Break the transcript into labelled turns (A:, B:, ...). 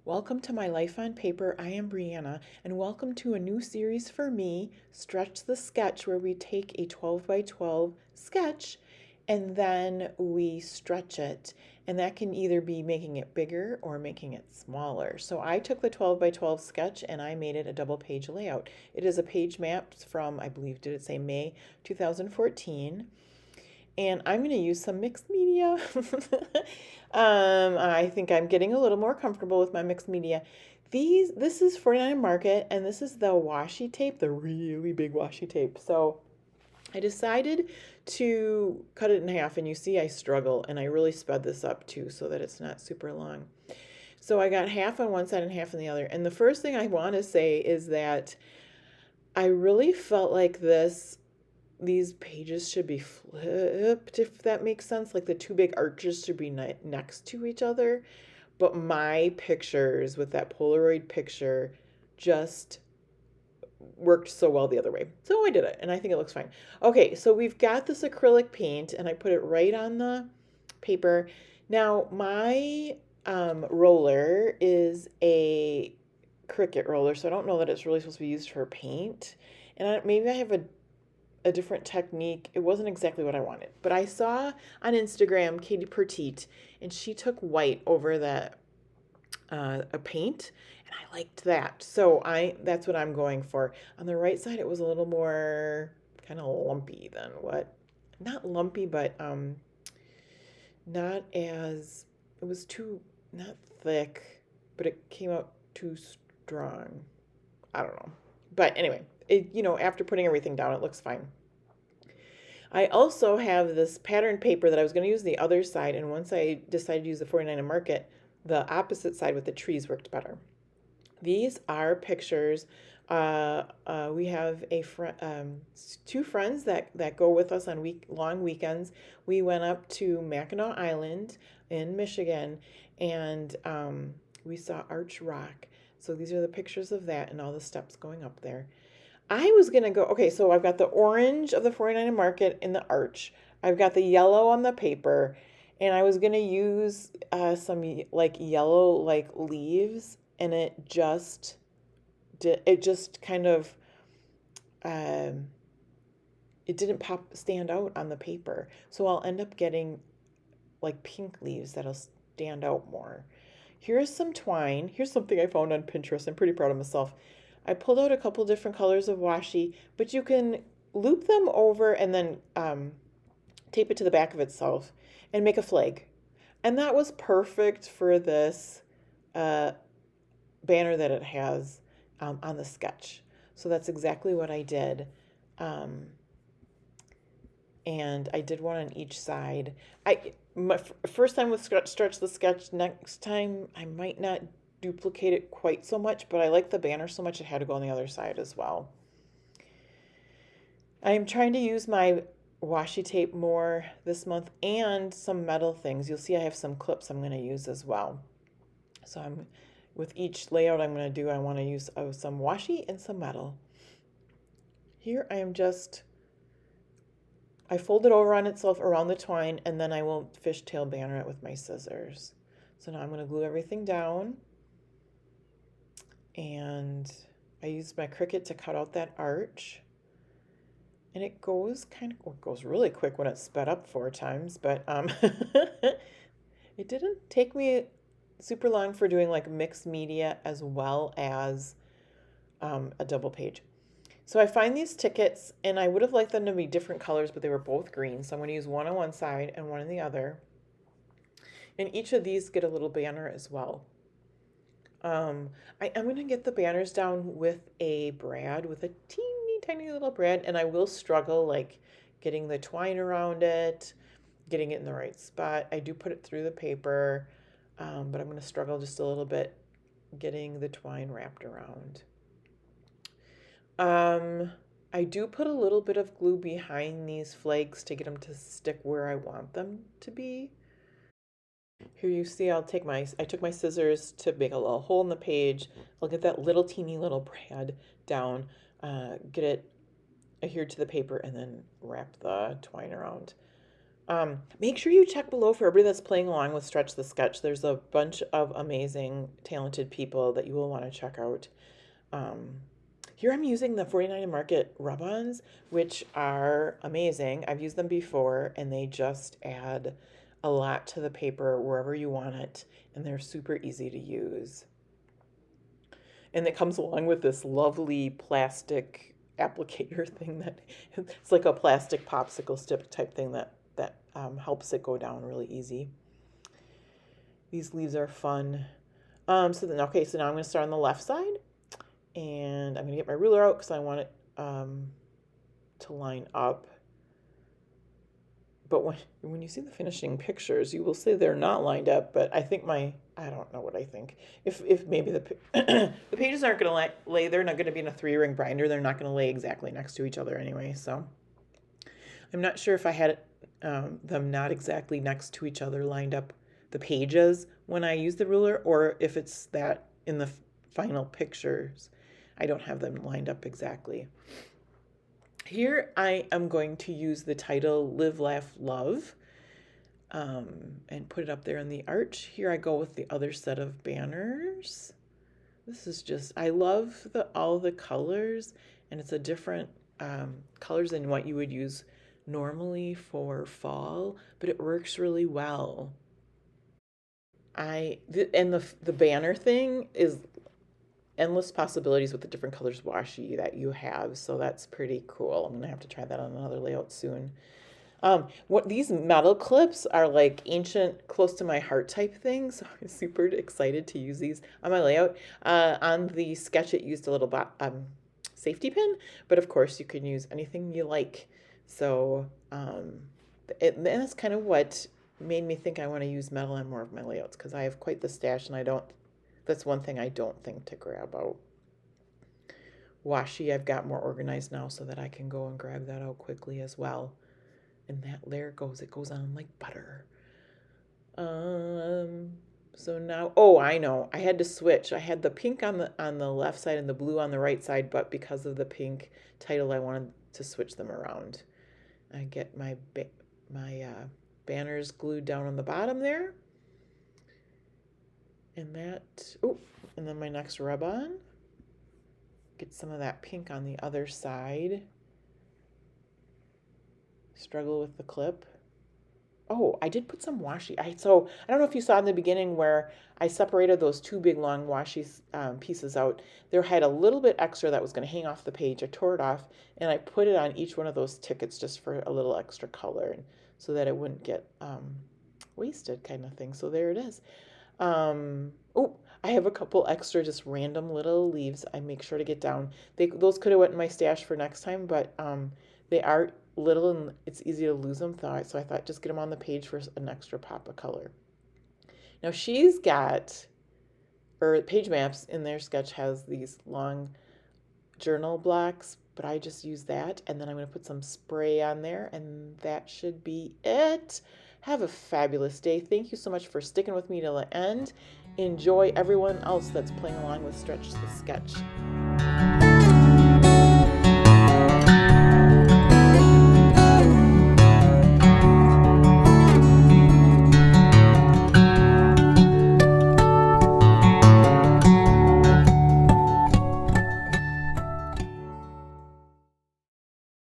A: Welcome to my life on paper. I am Brianna, and welcome to a new series for me, Stretch the Sketch, where we take a 12 by 12 sketch and then we stretch it. And that can either be making it bigger or making it smaller. So I took the 12 by 12 sketch and I made it a double page layout. It is a page map from, I believe, did it say May 2014? And I'm going to use some mixed media. I think I'm getting a little more comfortable with my mixed media. This is 49 Market, and this is the washi tape, the really big washi tape. So I decided to cut it in half, and you see I struggle, and I really sped this up too so that it's not super long. So I got half on one side and half on the other. And the first thing I want to say is that I really felt like these pages should be flipped, if that makes sense. Like the two big arches should be next to each other. But my pictures with that Polaroid picture just worked so well the other way. So I did it, and I think it looks fine. Okay, so we've got this acrylic paint, and I put it right on the paper. Now, my roller is a Cricut roller, so I don't know that it's really supposed to be used for paint. And maybe I have a different technique. It wasn't exactly what I wanted, but I saw on Instagram Katie Petite, and she took white over that a paint, and I liked that. So that's what I'm going for. On the right side, it was a little more kind of lumpy than what, not lumpy, but not as, it was too, not thick, but it came out too strong. I don't know. But anyway, after putting everything down, it looks fine. I also have this pattern paper that I was going to use the other side, and once I decided to use the 49 Market, the opposite side with the trees worked better. These are pictures. We have two friends that go with us on long weekends. We went up to Mackinac Island in Michigan, and we saw Arch Rock. So these are the pictures of that and all the steps going up there. I was going to go, okay, so I've got the orange of the 49 Market in the arch. I've got the yellow on the paper, and I was going to use some like yellow like leaves, and it just kind of, um, it didn't stand out on the paper. So I'll end up getting like pink leaves that'll stand out more. Here's some twine. Here's something I found on Pinterest. I'm pretty proud of myself. I pulled out a couple different colors of washi, but you can loop them over and then tape it to the back of itself and make a flag. And that was perfect for this uh, banner that it has on the sketch. So that's exactly what I did. Um, and I did one on each side. My first time with stretch the sketch. Next time I might not duplicate it quite so much, but I like the banner so much it had to go on the other side as well. I am trying to use my washi tape more this month and some metal things. You'll see I have some clips I'm going to use as well. So with each layout I'm going to do, I want to use some washi and some metal. Here I fold it over on itself around the twine, and then I will fishtail banner it with my scissors. So now I'm going to glue everything down, and I used my Cricut to cut out that arch. And it goes really quick when it's sped up 4 times, but it didn't take me super long for doing like mixed media as well as a double page. So I find these tickets, and I would have liked them to be different colors, but they were both green. So I'm going to use one on one side and one on the other. And each of these get a little banner as well. I'm going to get the banners down with a brad, with a teeny tiny little brad, and I will struggle like getting the twine around it, getting it in the right spot. I do put it through the paper, but I'm going to struggle just a little bit getting the twine wrapped around. I do put a little bit of glue behind these flakes to get them to stick where I want them to be. Here you see I took my scissors to make a little hole in the page. I'll get that little teeny little brad down, get it adhered to the paper, and then wrap the twine around. Make sure you check below for everybody that's playing along with Stretch the Sketch. There's a bunch of amazing, talented people that you will want to check out. Um, Here I'm using the 49 Market rub-ons, which are amazing. I've used them before, and they just add a lot to the paper wherever you want it, and they're super easy to use. And it comes along with this lovely plastic applicator thing that it's like a plastic popsicle stick type thing that helps it go down really easy. These leaves are fun. So now I'm going to start on the left side, and I'm going to get my ruler out because I want it to line up. But when you see the finishing pictures, you will say they're not lined up, but I think I don't know what I think. If maybe the the pages aren't going to lay, they're not going to be in a 3-ring binder, they're not going to lay exactly next to each other anyway, so I'm not sure if I had them not exactly next to each other lined up the pages when I use the ruler, or if it's that in the final pictures I don't have them lined up exactly. Here I am going to use the title Live, Laugh, Love and put it up there in the arch. Here I go with the other set of banners. This is just, I love all the colors, and it's a different colors than what you would use normally for fall, but it works really well. And the banner thing is endless possibilities with the different colors washi that you have, so that's pretty cool. I'm gonna have to try that on another layout soon. What these metal clips are like ancient, close to my heart type things, so I'm super excited to use these on my layout. On the sketch, it used a little safety pin, but of course you can use anything you like. So that's kind of what made me think I want to use metal on more of my layouts, because I have quite the stash, and that's one thing I don't think to grab out. Washi, I've got more organized now so that I can go and grab that out quickly as well. And that layer it goes on like butter. So now, oh, I know, I had to switch. I had the pink on the left side and the blue on the right side, but because of the pink title, I wanted to switch them around. I get my banners glued down on the bottom there. And and then my next rub-on. Get some of that pink on the other side. Struggle with the clip. Oh, I did put some washi. So I don't know if you saw in the beginning where I separated those 2 big long washi pieces out. There had a little bit extra that was going to hang off the page. I tore it off, and I put it on each one of those tickets just for a little extra color, so that it wouldn't get wasted kind of thing. So there it is. I have a couple extra just random little leaves I make sure to get down. Those could have went in my stash for next time, but they are little and it's easy to lose them, so I thought just get them on the page for an extra pop of color. Now she's got, Page Maps in their sketch has these long journal blocks, but I just use that, and then I'm going to put some spray on there, and that should be it. Have a fabulous day. Thank you so much for sticking with me till the end. Enjoy everyone else that's playing along with Stretch the Sketch.